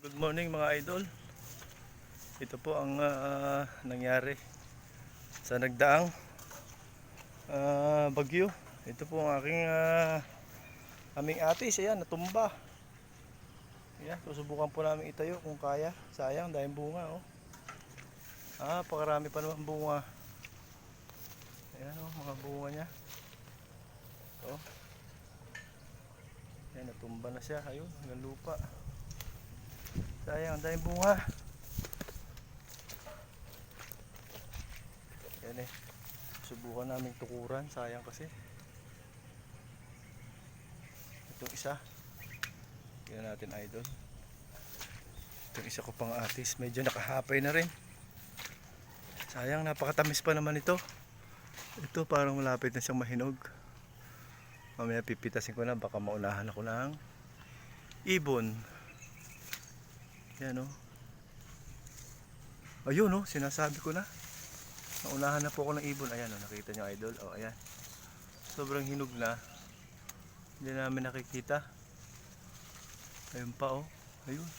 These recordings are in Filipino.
Good morning mga idol. Ito po ang nangyari sa nagdaang bagyo. Ito po ang aking aming atis. Ayan, natumba. Ayan, susubukan po namin itayo kung kaya. Sayang dahil bunga oh. Pakarami pa naman bunga. Ayan oh, mga bunga niya. Oh. Ayan, natumba na siya. Ayun, hanggang lupa. Sayang dahil bunga. Yan eh. Subukan namin tukuran. Sayang kasi. Itong isa. Tingnan natin idol. Itong isa ko pang atis. Medyo nakahapay na rin. Sayang napakatamis pa naman ito. Ito parang malapit na siyang mahinog. Mamaya pipitasin ko na. Baka maunahan ako ng ibon. Yan o. Ayun o. Sinasabi ko na. Naunahan na po ako ng ibon. Ayan o, nakita nyo idol. O ayan. Sobrang hinog na. Hindi namin nakikita. Ayun pa o. Ayun.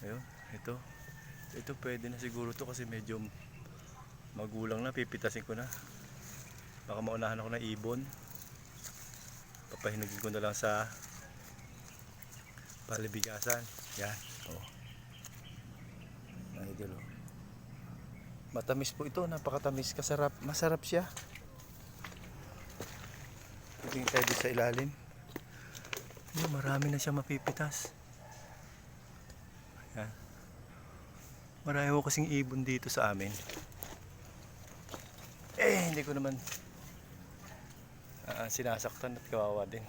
Ayun. Ito pwede na siguro to kasi medyo magulang na. Pipitasin ko na. Baka maunahan ako ng ibon. Papahinugin ko na lang sa palibigasan. Yan. O. Idol o. Matamis po ito, napakatamis, kasarap, masarap siya. Tingin tayo sa ilalim. Marami na siya mapipitas. Ayan. Marami ko kasing ibon dito sa amin. Hindi ko naman sinasaktan at kawawa din.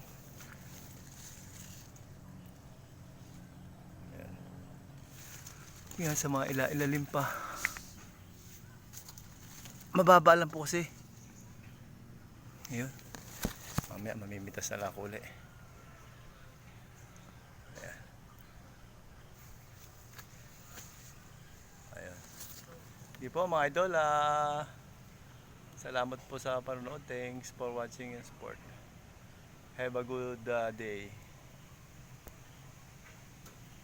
Ayan. Tingnan sa mga ilalim pa. Mababa lang po kasi. Ayun. Mamaya mamimitas na lang ako ulit. Ayan. Ayan. Di po mga idol, salamat po sa panonood. Thanks for watching and support. Have a good day.